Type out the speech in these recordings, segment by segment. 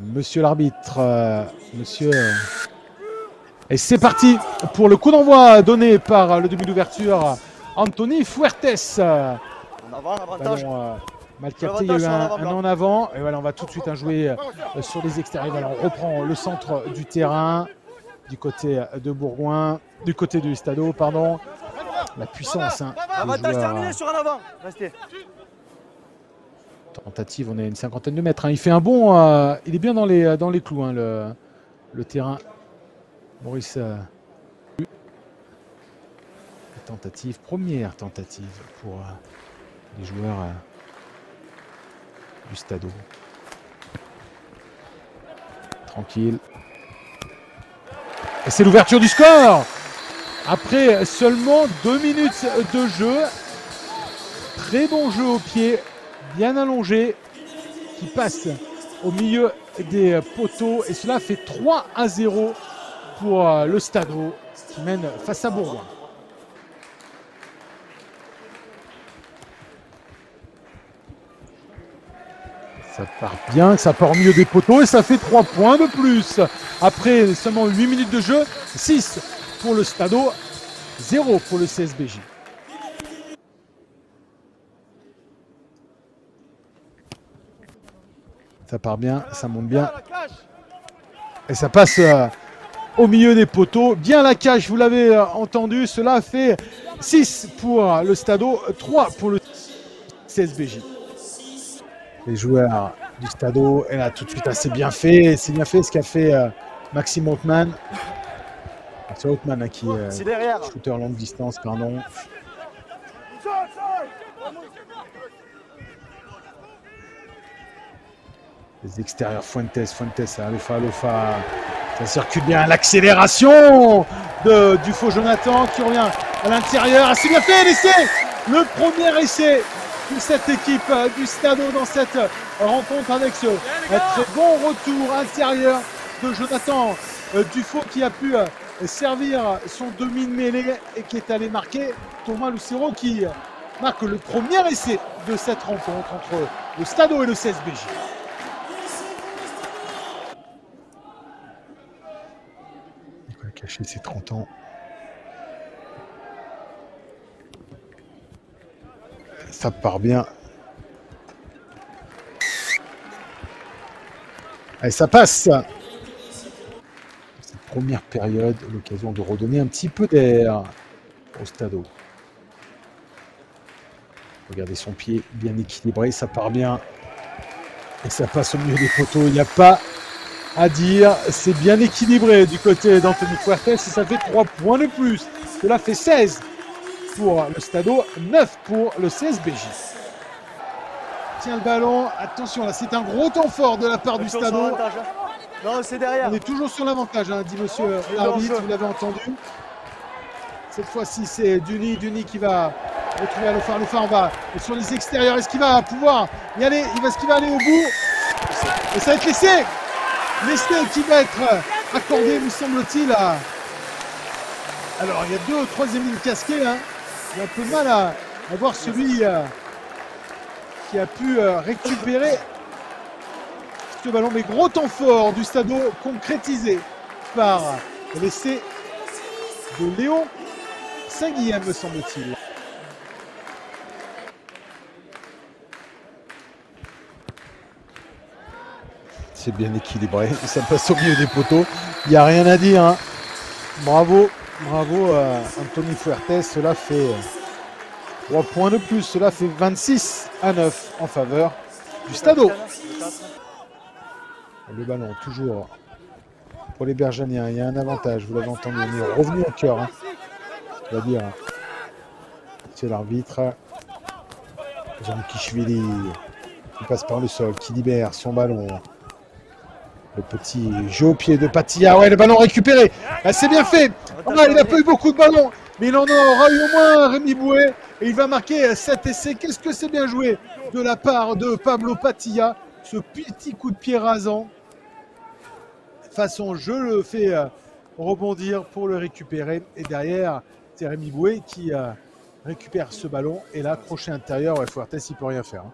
Monsieur l'arbitre, monsieur... Et c'est parti pour le coup d'envoi donné par le demi d'ouverture Anthony Fuertes. En avant, avantage. Ballon, mal capté, il y a eu un en avant. Et voilà, on va tout de suite jouer sur les extérieurs. Voilà, on reprend le centre du terrain du côté de Bourgoin, du côté du Stado, pardon. La puissance. Avantage terminé sur un avant. Restez. Tentative, on est à une cinquantaine de mètres. Il fait un bon, il est bien dans les clous, le terrain. Maurice. Tentative, première tentative pour les joueurs du Stado. Tranquille. Et c'est l'ouverture du score après seulement 2 minutes de jeu. Très bon jeu au pied, bien allongé, qui passe au milieu des poteaux. Et cela fait 3-0 pour le Stado qui mène face à Bourgoin. Ça part bien, ça part au milieu des poteaux et ça fait 3 points de plus. Après seulement 8 minutes de jeu, 6 pour le Stado, 0 pour le CSBJ. Ça part bien, ça monte bien. Et ça passe au milieu des poteaux. Bien la cache, vous l'avez entendu. Cela fait 6 pour le Stado, 3 pour le CSBJ. Les joueurs du Stado, et là tout de suite, c'est bien fait. C'est bien fait ce qu'a fait Maxime Hautman. C'est Hautman qui est shooter longue distance, pardon. Les extérieurs, Fuentes, Alofa. Ça circule bien. L'accélération du faux Jonathan qui revient à l'intérieur. C'est bien fait, l'essai. Le premier essai de cette équipe du Stado dans cette rencontre avec ce très bon retour intérieur de Jonathan Dufaux qui a pu servir son demi de mêlée et qui est allé marquer Thomas Lucero qui marque le premier essai de cette rencontre entre le Stado et le CSBJ. Il va cacher ses 30 ans. Ça part bien. Allez, ça passe. Cette première période, l'occasion de redonner un petit peu d'air au Stado. Regardez son pied bien équilibré, ça part bien. Et ça passe au milieu des poteaux. Il n'y a pas à dire. C'est bien équilibré du côté d'Anthony Fuertes. Et ça fait 3 points de plus. Cela fait 16 pour le Stado, 9 pour le CSBJ. Tiens le ballon, attention là, c'est un gros temps fort de la part du Stado. Non, c'est derrière. On est toujours sur l'avantage, dit monsieur l'arbitre, vous l'avez entendu. Cette fois-ci, c'est Duny qui va retrouver Alofa. On va sur les extérieurs. Est-ce qu'il va pouvoir y aller? Est-ce qu'il va aller au bout? Et ça va être l'essai. L'essai qui va être accordé, me semble-t-il. Alors, il y a 2 ou 3e ligne casquée. Il y a un peu mal à voir celui qui a pu récupérer ce ballon. Mais gros temps fort du Stado concrétisé par l'essai de Léon Saint-Guilhem, me semble-t-il. C'est bien équilibré, ça passe au milieu des poteaux. Il n'y a rien à dire. Bravo Anthony Fuertes. Cela fait 3 points de plus. Cela fait 26-9 en faveur du Stado. Le ballon toujours pour les Berganiens. Il y a un avantage, vous l'avez entendu. On est revenu au cœur. On va dire, c'est l'arbitre. Jean-Kishvili qui passe par le sol, qui libère son ballon. Le petit jeu au pied de Patilla. Ouais, le ballon récupéré. C'est bien fait. Il n'a pas eu beaucoup de ballons, mais il en aura eu au moins Rémi Bouet. Et il va marquer cet essai. Qu'est-ce que c'est bien joué de la part de Pablo Patilla. Ce petit coup de pied rasant. Façon jeu le fait rebondir pour le récupérer. Et derrière, c'est Rémi Bouet qui récupère ce ballon. Et là, crochet intérieur, Fuertes, il ne peut rien faire.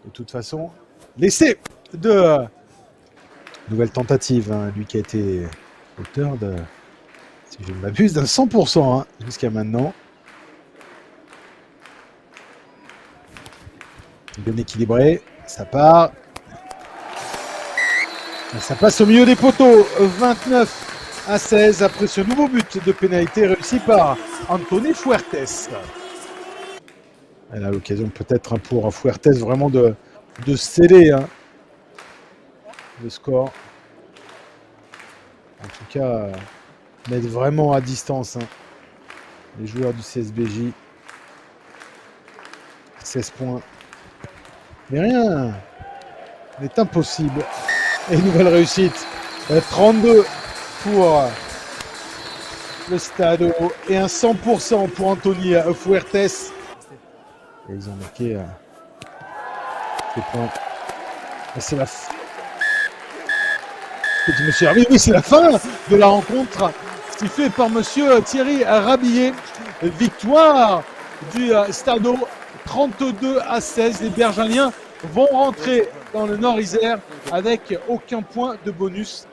De toute façon, l'essai de Nouvelle tentative, hein, lui qui a été auteur de, si je ne m'abuse, d'un 100% hein, jusqu'à maintenant. Bien équilibré, ça part. Ça passe au milieu des poteaux, 29-16 après ce nouveau but de pénalité réussi par Anthony Fuertes. Elle a l'occasion peut-être pour Fuertes vraiment de sceller hein, le score. En tout cas, mettre vraiment à distance hein, les joueurs du CSBJ. 16 points. Mais rien n'est impossible. Et nouvelle réussite. 32 pour le Stade et un 100% pour Anthony Fuertes. Et ils ont marqué ces points. Et c'est la fin. Monsieur Hervé, oui, c'est la fin de la rencontre sifflée par monsieur Thierry Rabillet. Victoire du Stade 32-16. Les Bergaliens vont rentrer dans le Nord-Isère avec aucun point de bonus.